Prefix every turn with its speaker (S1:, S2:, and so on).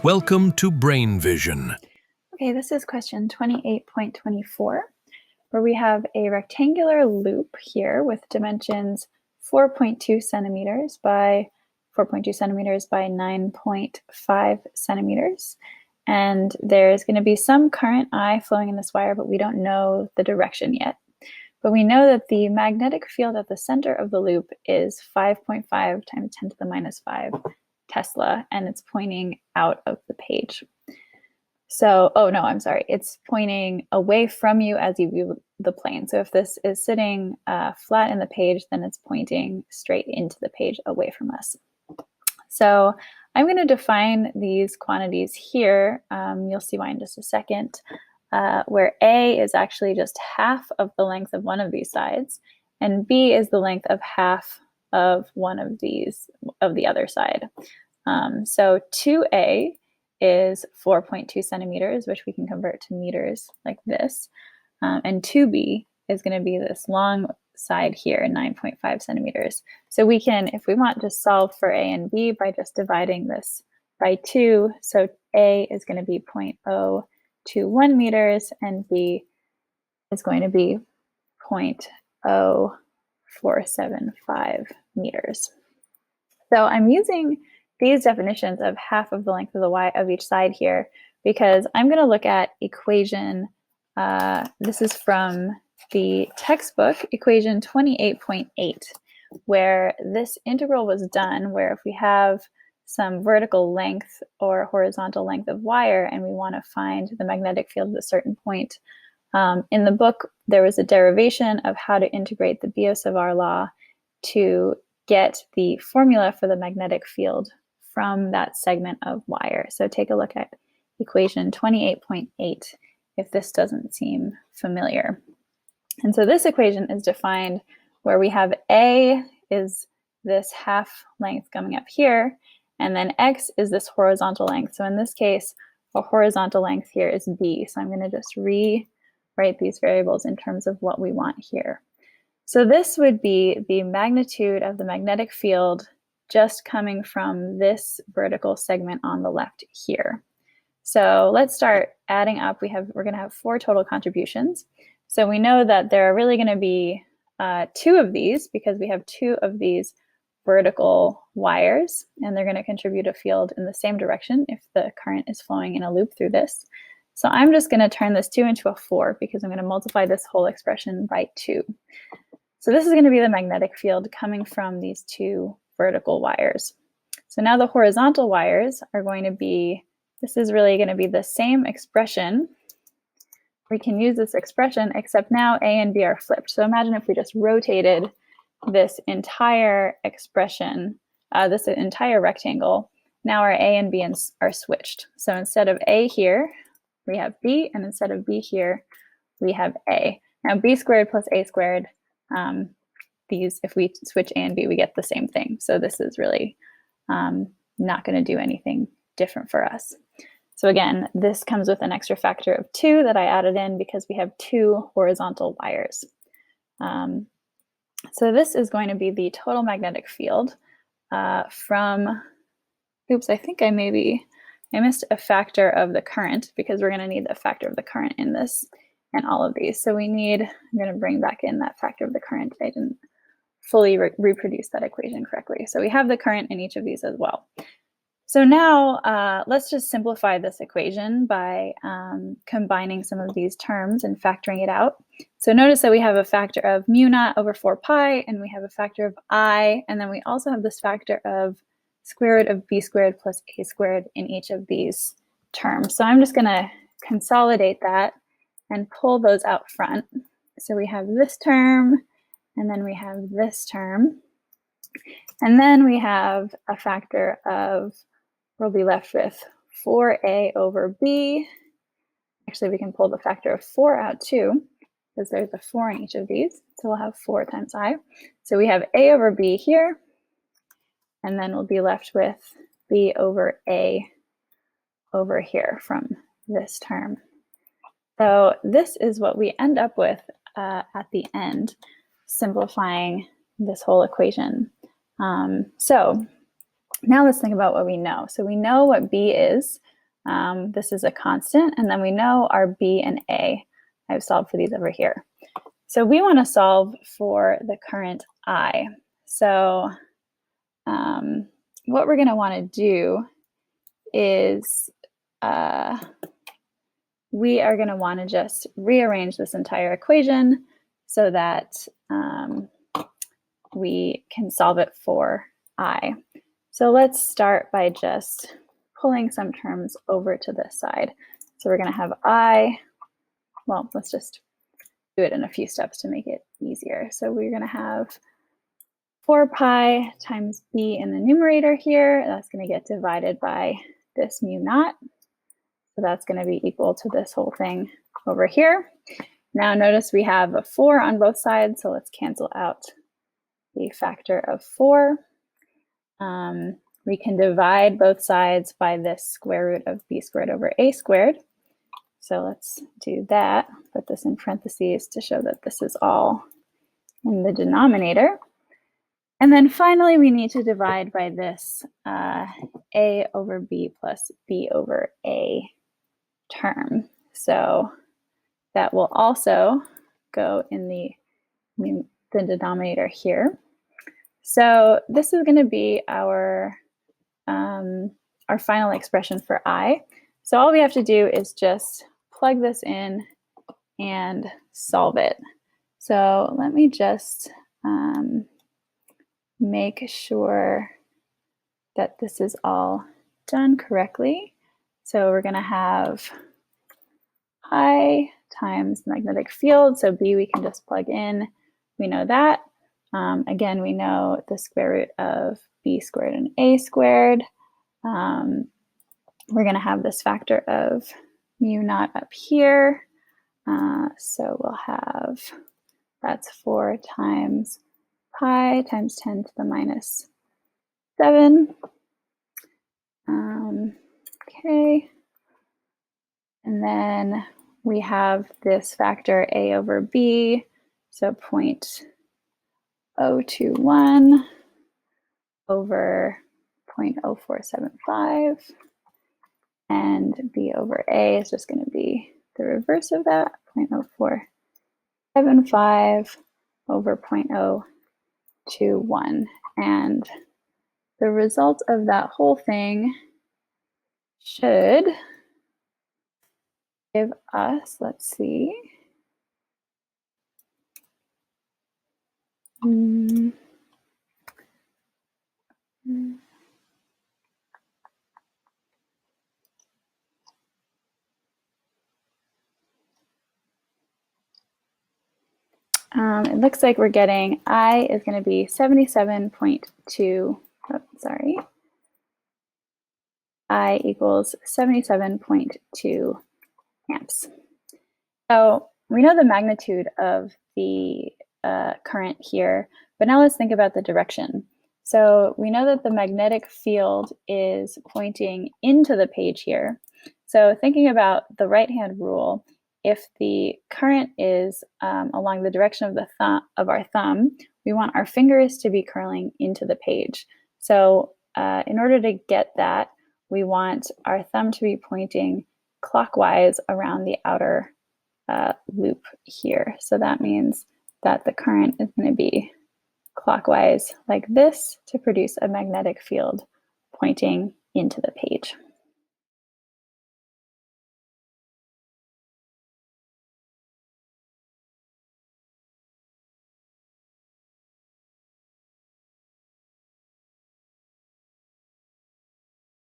S1: Welcome to Brain Vision.
S2: Okay, this is question 28.24, where we have a rectangular loop here with dimensions 4.2 centimeters by 4.2 centimeters by 9.5 centimeters. And there's going to be some current I flowing in this wire, but we don't know the direction yet. But we know that the magnetic field at the center of the loop is 5.5 times 10 to the minus 5 Tesla, and it's pointing out of the page. So, oh no, I'm sorry. It's pointing away from you as you view the plane. So if this is sitting flat in the page, then it's pointing straight into the page away from us. So I'm going to define these quantities here. You'll see why in just a second, where A is actually just half of the length of one of these sides, and B is the length of half of one of these of the other side. So 2A is 4.2 centimeters, which we can convert to meters like this. And 2B is going to be this long side here, 9.5 centimeters. So we can, if we want, just solve for A and B by just dividing this by 2. So A is going to be 0.021 meters, and B is going to be 0.0475 meters. So I'm using these definitions of half of the length of the y of each side here because I'm going to look at equation, this is from the textbook, equation 28.8, where this integral was done, where if we have some vertical length or horizontal length of wire and we want to find the magnetic field at a certain point, in the book there was a derivation of how to integrate the Biot-Savart law to get the formula for the magnetic field from that segment of wire. So take a look at equation 28.8 if this doesn't seem familiar. And so this equation is defined where we have A is this half length coming up here, and then X is this horizontal length. So in this case, a horizontal length here is B. So I'm going to just rewrite these variables in terms of what we want here. So this would be the magnitude of the magnetic field just coming from this vertical segment on the left here. So let's start adding up. We're going to have 4 total contributions. So we know that there are really going to be 2 of these because we have 2 of these vertical wires, and they're going to contribute a field in the same direction if the current is flowing in a loop through this. So I'm just going to turn this 2 into a 4 because I'm going to multiply this whole expression by 2. So this is going to be the magnetic field coming from these 2 vertical wires. So now the horizontal wires are going to be, this is really going to be the same expression. We can use this expression, except now A and B are flipped. So imagine if we just rotated this entire expression, this entire rectangle. Now our A and B are switched. So instead of A here, we have B, and instead of B here, we have A. Now B squared plus A squared, if we switch A and B, we get the same thing. So this is really not going to do anything different for us. So again, this comes with an extra factor of 2 that I added in because we have 2 horizontal wires. So this is going to be the total magnetic field from, oops, I think I missed a factor of the current because we're going to need the factor of the current in this and all of these. So I'm going to bring back in that factor of the current. I didn't fully reproduce that equation correctly. So we have the current in each of these as well. So now let's just simplify this equation by combining some of these terms and factoring it out. So notice that we have a factor of mu naught over 4 pi, and we have a factor of I, and then we also have this factor of square root of b squared plus a squared in each of these terms. So I'm just going to consolidate that and pull those out front. So we have this term, and then we have this term, and then we have a factor of, we'll be left with 4a over b. Actually, we can pull the factor of 4 out too, because there's a 4 in each of these. So we'll have 4 times I. So we have a over b here, and then we'll be left with b over a over here from this term. So this is what we end up with at the end, simplifying this whole equation. So now let's think about what we know. So we know what B is. This is a constant, and then we know our b and a. I've solved for these over here. So we want to solve for the current I. So what we're going to want to do is we are going to want to just rearrange this entire equation so that we can solve it for I. So let's start by just pulling some terms over to this side. So we're going to have I, well, let's just do it in a few steps to make it easier. So we're going to have 4 pi times b in the numerator here. That's going to get divided by this mu naught. So that's going to be equal to this whole thing over here. Now notice we have a 4 on both sides, so let's cancel out the factor of 4. We can divide both sides by this square root of b squared over a squared. So let's do that. Put this in parentheses to show that this is all in the denominator. And then finally, we need to divide by this a over b plus b over a term. So that will also go in the denominator here. So this is going to be our final expression for I. So all we have to do is just plug this in and solve it. So let me just make sure that this is all done correctly. So we're going to have I times magnetic field. So B we can just plug in. We know that. Again, we know the square root of b squared and a squared. We're going to have this factor of mu naught up here. So we'll have, that's 4 times pi times 10 to the minus 7. Okay. And then we have this factor a over b, so 0.021 over 0.0475. And b over a is just going to be the reverse of that, 0.0475 over 0.021. And the result of that whole thing should give us, let's see, it looks like we're getting I is going to be 77.2, I equals 77.2 amps. So we know the magnitude of the current here, but now let's think about the direction. So we know that the magnetic field is pointing into the page here. So thinking about the right-hand rule, if the current is along the direction of the our thumb, we want our fingers to be curling into the page. So in order to get that, we want our thumb to be pointing clockwise around the outer loop here. So that means that the current is going to be clockwise like this to produce a magnetic field pointing into the page.